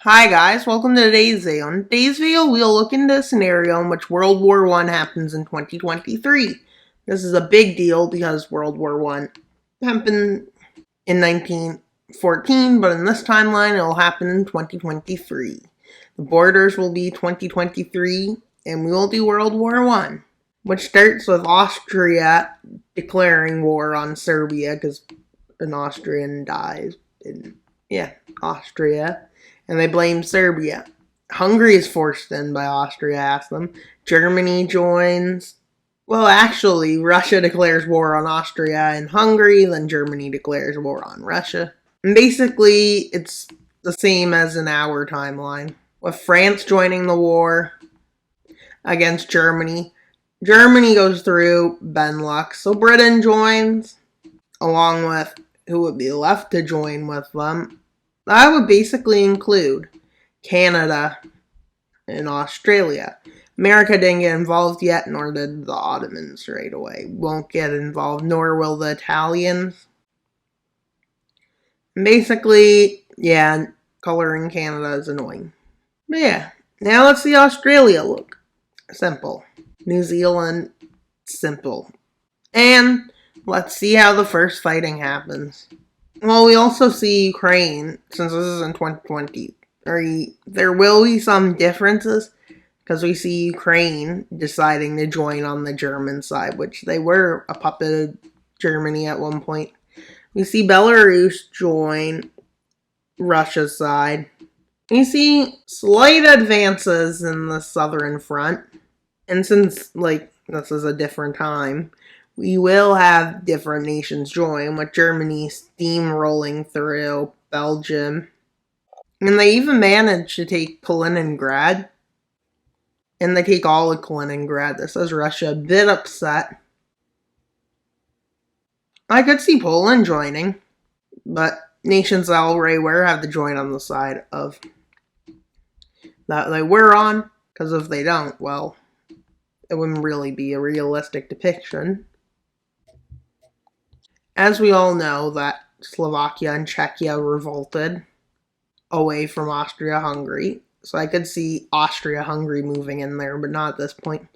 Hi guys, welcome to today's video. In today's video, we'll look into a scenario in which World War I happens in 2023. This is a big deal because World War I happened in 1914, but in this timeline, it'll happen in 2023. The borders will be 2023, and we will do World War I, which starts with Austria declaring war on Serbia because an Austrian dies in, Austria. And they blame Serbia. Hungary is forced in by Austria, asked them. Germany joins. Well, actually, Russia declares war on Austria and Hungary, then Germany declares war on Russia. And basically, it's the same as in our timeline, with France joining the war against Germany. Germany goes through Benelux, so Britain joins, along with who would be left to join with them. That would basically include Canada and Australia. America didn't get involved yet, nor did the Ottomans right away. Won't get involved, nor will the Italians. And basically, coloring Canada is annoying. But yeah, now let's see Australia look. Simple. New Zealand, simple. And let's see how the first fighting happens. Well, we also see Ukraine, since this is in 2020. There will be some differences, because we see Ukraine deciding to join on the German side, which they were a puppet of Germany at one point. We see Belarus join Russia's side. We see slight advances in the southern front. And since, this is a different time, we will have different nations join, with Germany steamrolling through Belgium. And they even managed to take Kaliningrad. And they take all of Kaliningrad. This has Russia a bit upset. I could see Poland joining, but nations that already were have to join on the side of that they were on, because if they don't, well, it wouldn't really be a realistic depiction. As we all know, that Slovakia and Czechia revolted away from Austria-Hungary. So I could see Austria-Hungary moving in there, but not at this point.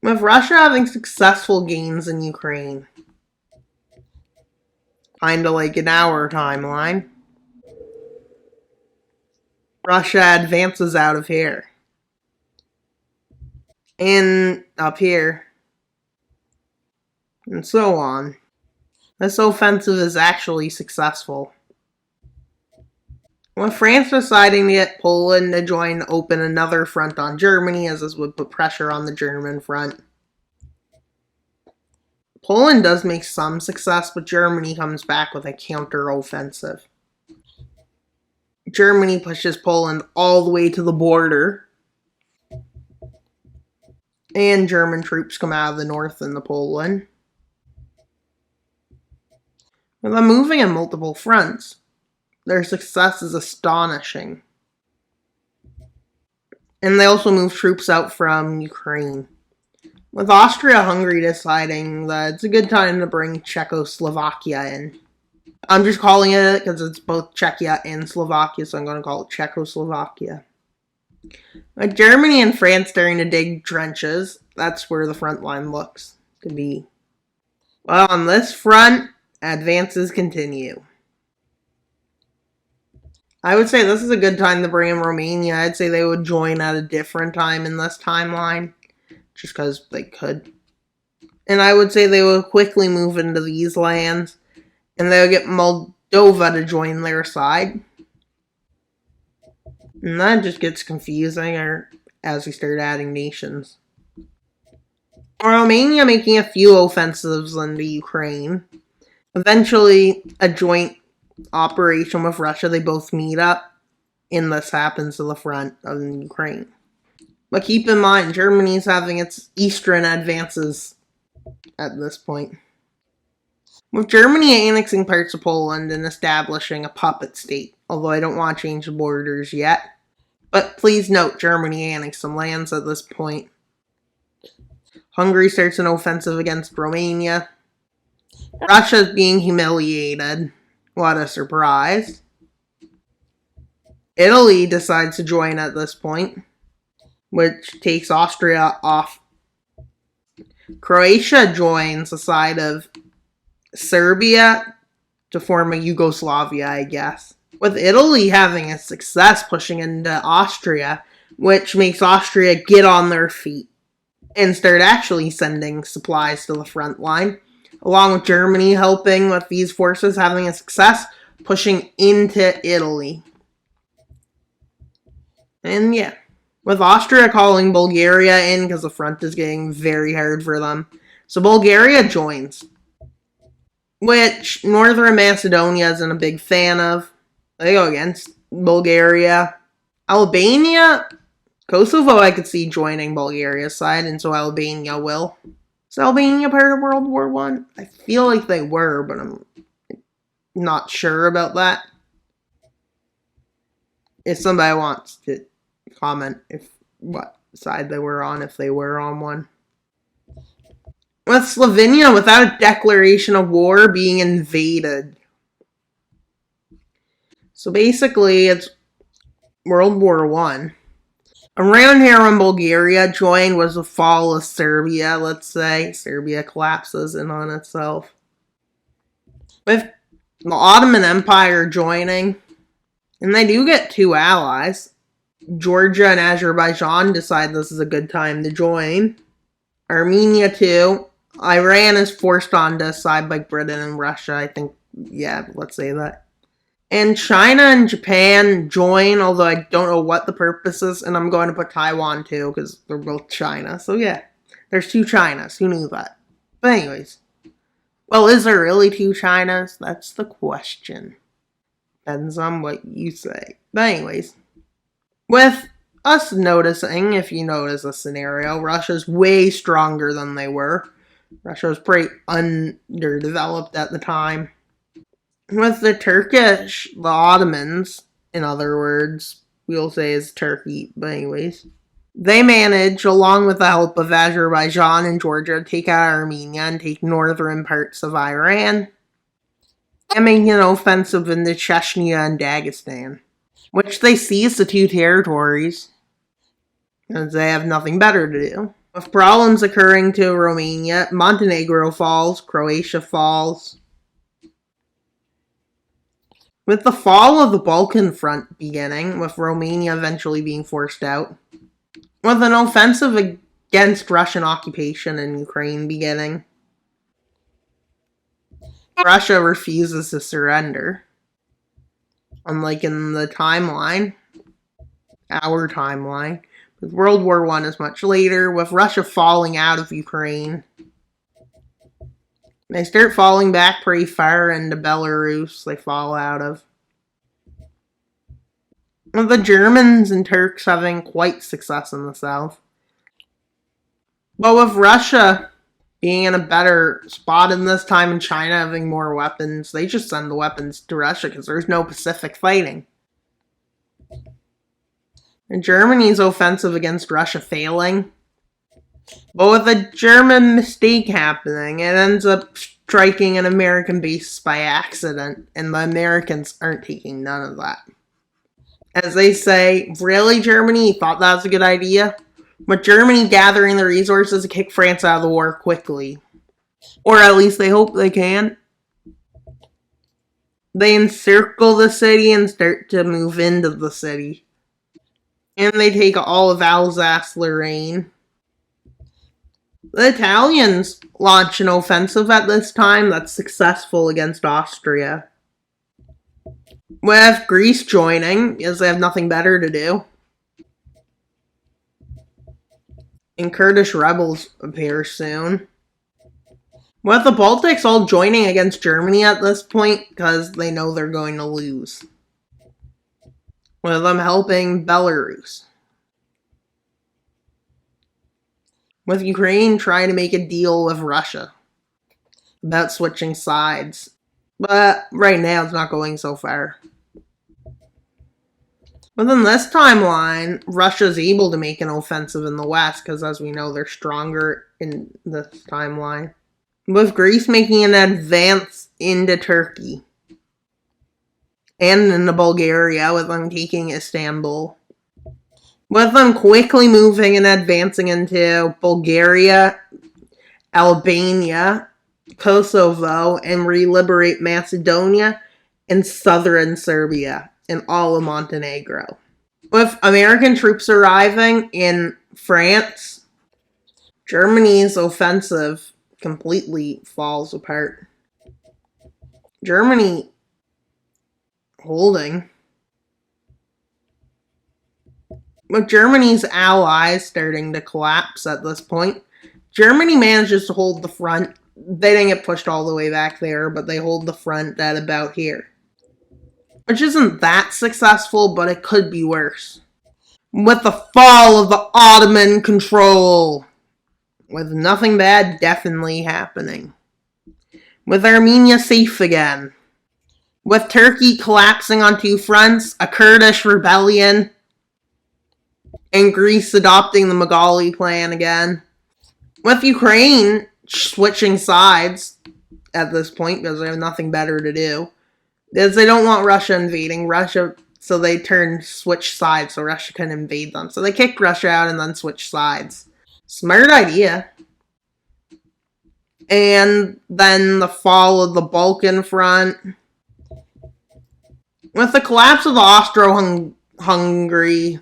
With Russia having successful gains in Ukraine, kinda like in our timeline, Russia advances out of here. And up here. And so on. This offensive is actually successful. With France deciding to get Poland to join to open another front on Germany, as this would put pressure on the German front. Poland does make some success, but Germany comes back with a counter-offensive. Germany pushes Poland all the way to the border. And German troops come out of the north into Poland. With them moving in multiple fronts, their success is astonishing. And they also move troops out from Ukraine. With Austria-Hungary deciding that it's a good time to bring Czechoslovakia in. I'm just calling it because it's both Czechia and Slovakia, so I'm going to call it Czechoslovakia. With Germany and France starting to dig trenches, that's where the front line looks to be. Well, on this front, advances continue. I would say this is a good time to bring in Romania. I'd say they would join at a different time in this timeline, just because they could. And I would say they would quickly move into these lands, and they would get Moldova to join their side. And that just gets confusing as we start adding nations. Romania making a few offensives into Ukraine. Eventually, a joint operation with Russia, they both meet up, and this happens to the front of Ukraine. But keep in mind, Germany's having its eastern advances at this point. With Germany annexing parts of Poland and establishing a puppet state, although I don't want to change the borders yet. But please note, Germany annexed some lands at this point. Hungary starts an offensive against Romania. Russia's being humiliated. What a surprise. Italy decides to join at this point, which takes Austria off. Croatia joins the side of Serbia to form a Yugoslavia, I guess. With Italy having a success pushing into Austria, which makes Austria get on their feet and start actually sending supplies to the front line, along with Germany helping with these forces having a success, pushing into Italy. And yeah, with Austria calling Bulgaria in because the front is getting very hard for them. So Bulgaria joins, which Northern Macedonia isn't a big fan of. They go against Bulgaria. Albania, Kosovo I could see joining Bulgaria's side, and so Albania will. Is Albania part of World War I? I feel like they were, but I'm not sure about that. If somebody wants to comment if what side they were on, if they were on one. With Slovenia, without a declaration of war, being invaded. So basically, it's World War I. Around here when Bulgaria joined was the fall of Serbia, let's say. Serbia collapses in on itself. With the Ottoman Empire joining, and they do get two allies. Georgia and Azerbaijan decide this is a good time to join. Armenia too. Iran is forced on this side by Britain and Russia, I think. Yeah, let's say that. And China and Japan join, although I don't know what the purpose is, and I'm going to put Taiwan too, because they're both China. So yeah, there's two Chinas. Who knew that? But anyways. Well, is there really two Chinas? That's the question. Depends on what you say. But anyways. With us noticing, if you notice a scenario, Russia's way stronger than they were. Russia was pretty underdeveloped at the time. With the Turkish, the Ottomans, in other words, we'll say is Turkey, but anyways, they managed, along with the help of Azerbaijan and Georgia, to take out Armenia and take northern parts of Iran, and make an offensive into Chechnya and Dagestan, which they seized the two territories, as they have nothing better to do. With problems occurring to Romania, Montenegro falls, Croatia falls. With the fall of the Balkan front beginning, with Romania eventually being forced out, with an offensive against Russian occupation in Ukraine beginning, Russia refuses to surrender. Unlike in the timeline, our timeline, with World War I is much later, with Russia falling out of Ukraine. They start falling back pretty far into Belarus, they fall out of. With the Germans and Turks having quite success in the south. But with Russia being in a better spot in this time and China having more weapons, they just send the weapons to Russia because there's no Pacific fighting. And Germany's offensive against Russia failing. But with a German mistake happening, it ends up striking an American base by accident, and the Americans aren't taking none of that. As they say, really, Germany? You thought that was a good idea? But Germany gathering the resources to kick France out of the war quickly. Or at least they hope they can. They encircle the city and start to move into the city. And they take all of Alsace-Lorraine. The Italians launch an offensive at this time that's successful against Austria. With Greece joining, as they have nothing better to do. And Kurdish rebels appear soon. With the Baltics all joining against Germany at this point, because they know they're going to lose. With them helping Belarus. With Ukraine trying to make a deal with Russia about switching sides. But right now it's not going so far. Within this timeline, Russia's able to make an offensive in the west because, as we know, they're stronger in this timeline. With Greece making an advance into Turkey. and into Bulgaria, with them taking Istanbul. With them quickly moving and advancing into Bulgaria, Albania, Kosovo, and re-liberate Macedonia and southern Serbia and all of Montenegro. With American troops arriving in France, Germany's offensive completely falls apart. Germany holding. With Germany's allies starting to collapse at this point, Germany manages to hold the front. They didn't get pushed all the way back there, but they hold the front at about here. Which isn't that successful, but it could be worse. With the fall of the Ottoman control, with nothing bad definitely happening. With Armenia safe again. With Turkey collapsing on two fronts, a Kurdish rebellion, and Greece adopting the Magali plan again. With Ukraine switching sides at this point because they have nothing better to do. Because they don't want Russia invading Russia, so they switch sides so Russia can invade them. So they kicked Russia out and then switched sides. Smart idea. And then the fall of the Balkan front. With the collapse of Austro-Hungary,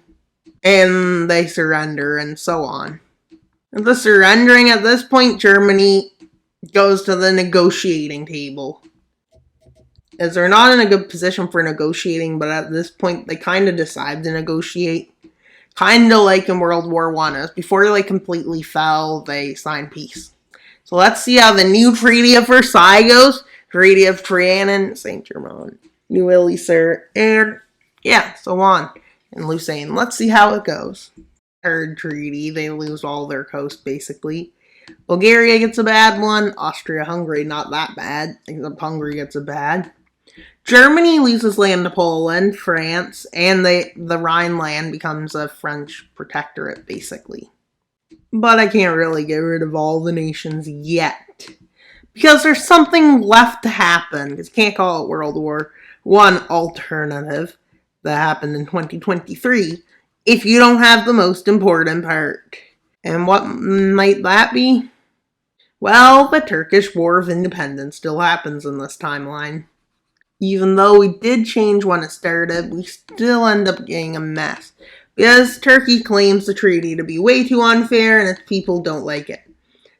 and they surrender, and so on. With the surrendering at this point, Germany goes to the negotiating table. As they're not in a good position for negotiating, but at this point, they kind of decide to negotiate. Kind of like in World War I. As before they completely fell, they signed peace. So let's see how the new Treaty of Versailles goes. Treaty of Trianon, Saint-Germain, New Illyser, and yeah, so on. And Lucerne. Let's see how it goes. Third treaty, they lose all their coast, basically. Bulgaria gets a bad one. Austria-Hungary, not that bad. Except Hungary gets a bad. Germany loses land to Poland, France, and the Rhineland becomes a French protectorate, basically. But I can't really get rid of all the nations yet. Because there's something left to happen. Because you can't call it World War I alternative that happened in 2023 if you don't have the most important part. And what might that be? Well, the Turkish War of Independence still happens in this timeline. Even though we did change when it started, we still end up getting a mess. Because Turkey claims the treaty to be way too unfair and its people don't like it.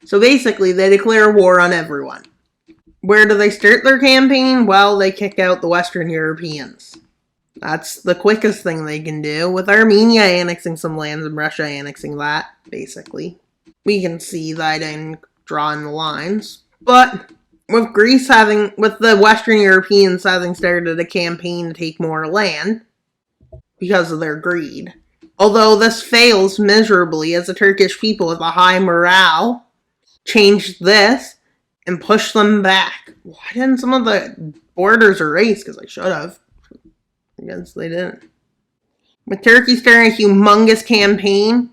So basically, they declare war on everyone. Where do they start their campaign? Well, they kick out the Western Europeans. That's the quickest thing they can do, with Armenia annexing some lands and Russia annexing that, basically. We can see that I didn't draw in the lines. But with the Western Europeans having started a campaign to take more land because of their greed. Although this fails miserably, as the Turkish people with a high morale changed this and pushed them back. Why didn't some of the borders erase? Because they should have. I guess they didn't. With Turkey starting a humongous campaign,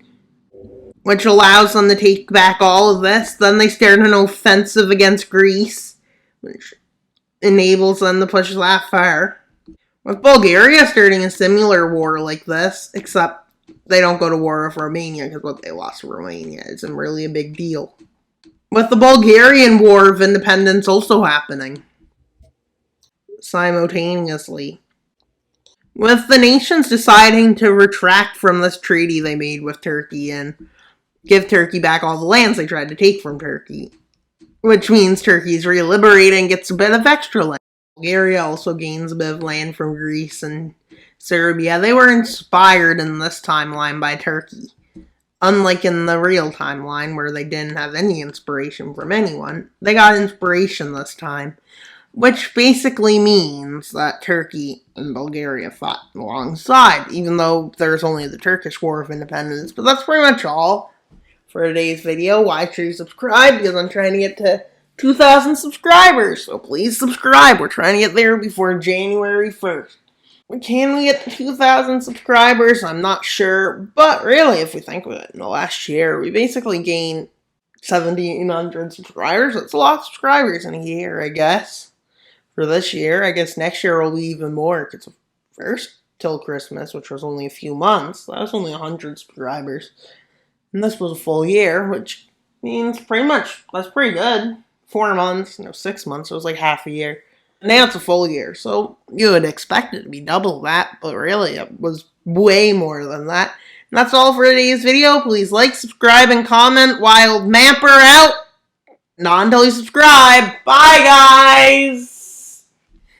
which allows them to take back all of this, then they start an offensive against Greece, which enables them to push that far. With Bulgaria starting a similar war like this, except they don't go to war with Romania, because what they lost to Romania isn't really a big deal. With the Bulgarian War of Independence also happening simultaneously. With the nations deciding to retract from this treaty they made with Turkey and give Turkey back all the lands they tried to take from Turkey. Which means Turkey's re-liberating, gets a bit of extra land. Bulgaria also gains a bit of land from Greece and Serbia. They were inspired in this timeline by Turkey. Unlike in the real timeline where they didn't have any inspiration from anyone. They got inspiration this time. Which basically means that Turkey and Bulgaria fought alongside, even though there's only the Turkish War of Independence. But that's pretty much all for today's video. Why should you subscribe? Because I'm trying to get to 2,000 subscribers. So please subscribe. We're trying to get there before January 1st. Can we get to 2,000 subscribers? I'm not sure. But really, if we think of it, in the last year, we basically gained 1,700 subscribers. That's a lot of subscribers in a year, I guess. for this year. I guess next year will be even more because first till Christmas, which was only a few months, that was only 100 subscribers. And this was a full year, which means pretty much that's pretty good. 4 months, 6 months, it was like half a year. Now it's a full year, so you would expect it to be double that, but really it was way more than that. And that's all for today's video. Please like, subscribe, and comment. Wild Mapper out. Not until you subscribe. Bye, guys!